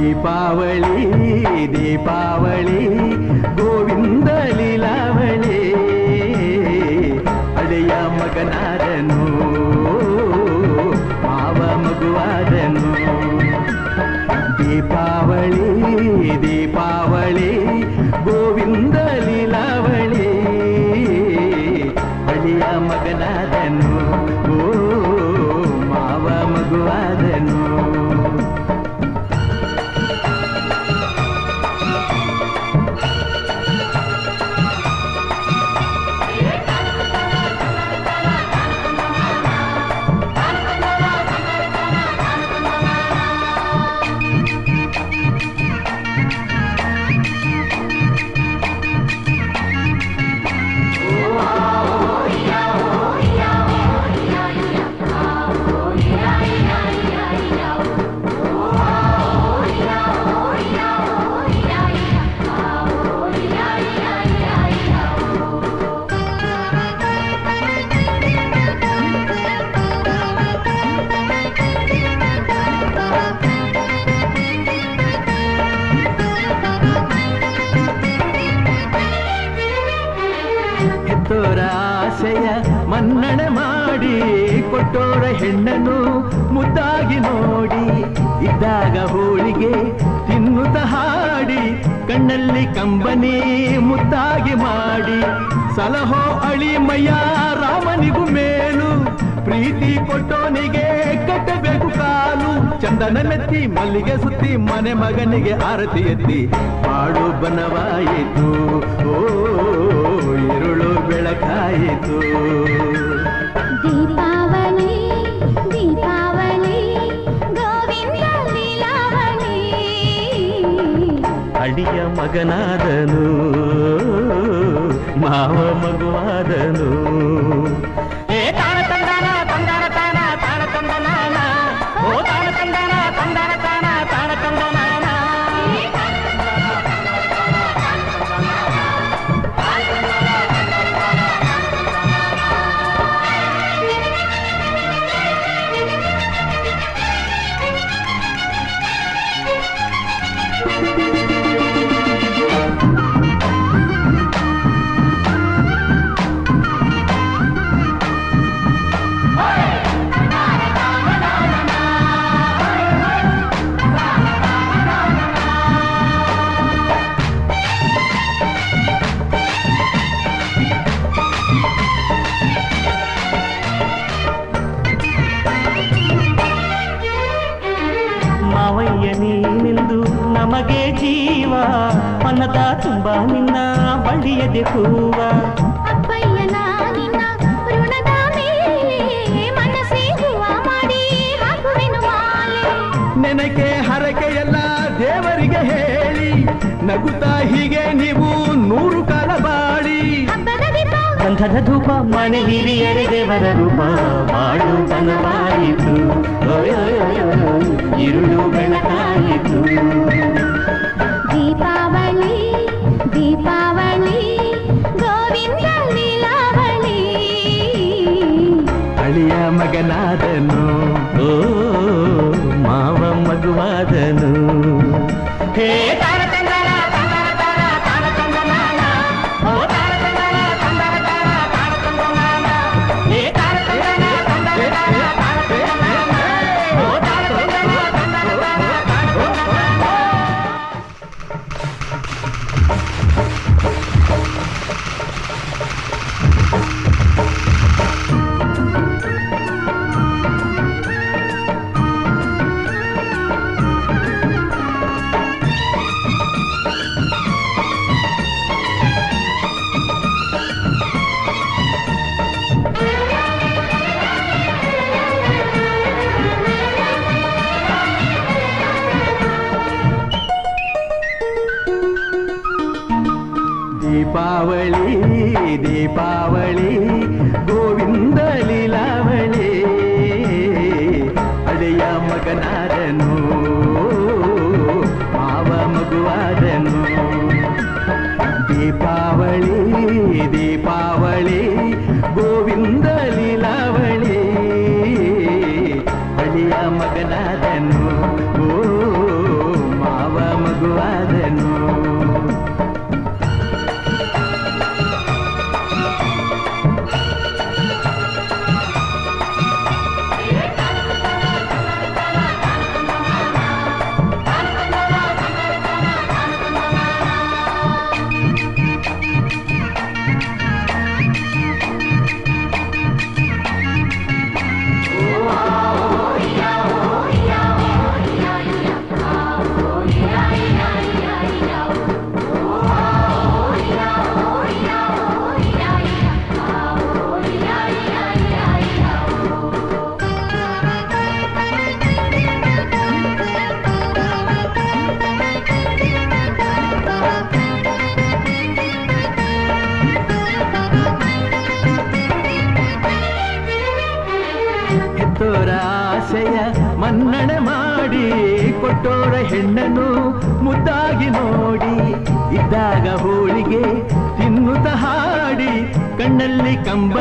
ದೀಪಾವಳಿ ದೀಪಾವಳಿ ಗೋವಿಂದ ಲೀಲಾವಳಿ ಅಳೆಯ ಮಗನಾದನು ಮಾವ ಮಗುವಾದನು ದೀಪಾವಳಿ ದೀಪಾವಳಿ ಗೋವಿಂದ ಲೀಲಾವಳಿ ಅಳಿಯ ಮಗನಾದನು ಮಾವ ಮಗುವಾದನು ಆಸೆಯ ಮನ್ನಣೆ ಮಾಡಿ ಕೊಟ್ಟೋರ ಹೆಣ್ಣನ್ನು ಮುದ್ದಾಗಿ ನೋಡಿ ಇದ್ದಾಗ ಹೋಳಿಗೆ ತಿನ್ನುತ್ತ ಹಾಡಿ ಕಣ್ಣಲ್ಲಿ ಕಂಬನಿ ಮುದ್ದಾಗಿ ಮಾಡಿ ಸಲಹೋ ಅಳಿಮಯ್ಯ ರಾಮನಿಗೂ ಮೇಲು ಪ್ರೀತಿ ಕೊಟ್ಟೋನಿಗೆ ಕಟ್ಟಬೇಕು ಕಾಲು ಚಂದನ ಮೆತ್ತಿ ಮಲ್ಲಿಗೆ ಸುತ್ತಿ ಮನೆ ಮಗನಿಗೆ ಆರತಿ ಎತ್ತಿ ಪಾಡು ಬನವಾಯಿತು ಓ ഇരുಳು ಬೆಳಕಾಯಿತು ದೀಪಾವಳಿ ದೀಪಾವಳಿ ಗೋವಿಂದ ಲೀಲಾವಳಿ ಅಡಿಯ ಮಗನಾದನು ಮಾವ ಮಗುವಾದನು ನೀನೆಂದು ನಮಗೆ ಜೀವ ಮನದ ತುಂಬ ನಿನ್ನ ಬಳ್ಳಿಯದೆ ಹೂವ ಅಪ್ಪಯ್ಯನ ನಿನ್ನ ಋಣದ ಮೇಲೆ ಮನಸ್ಸೇ ಹೂವ ಮಾಡಿ ಹಾಕುವೆನು ಮಾಲೆ ನೆನಕೆ ಹರಕೆಯೆಲ್ಲ ದೇವರಿಗೆ ಹೇಳಿ ನಗುತ್ತಾ ಹೀಗೆ ನೀವು 100 ಕಾಲ ಬಾಳಿ ಗಂಧದ ಧೂಪ ಮನೆ ಹಿರಿಯರೆ ದೇವರ ರೂಪ ಮಾಡು ಬನವಾಯಿತು ഇരുಳು ಬೆಳಕಾಯಿತು ದೀಪಾವಳಿ ದೀಪಾವಳಿ ಗೋವಿಂದ ಲೀಲಾವಳಿ ಅಳಿಯ ಮಗನಾದನು ಓ ಮಾವ ಮಗುವಾದನು ಹೇ ದೀಪಾವಳಿ ದೀಪಾವಳಿ ಗೋವಿಂದ ಲೀಲಾವಳಿ ಅಳೆಯ ಮಗನಾದನು ಮಾವ ಮಗುವಾದನು ದೀಪಾವಳಿ ದೀಪಾವಳಿ ಗೋವಿಂದ ಲೀಲಾವಳಿ ಅಳಿಯ ಮಗನಾದನು ಓ ಮನ್ನಣೆ ಮಾಡಿ ಕೊಟ್ಟೋರ ಹೆಣ್ಣನ್ನು ಮುದ್ದಾಗಿ ನೋಡಿ ಇದ್ದಾಗ ಹೋಳಿಗೆ ತಿನ್ನುತ್ತ ಹಾಡಿ ಕಣ್ಣಲ್ಲಿ ಕಂಬ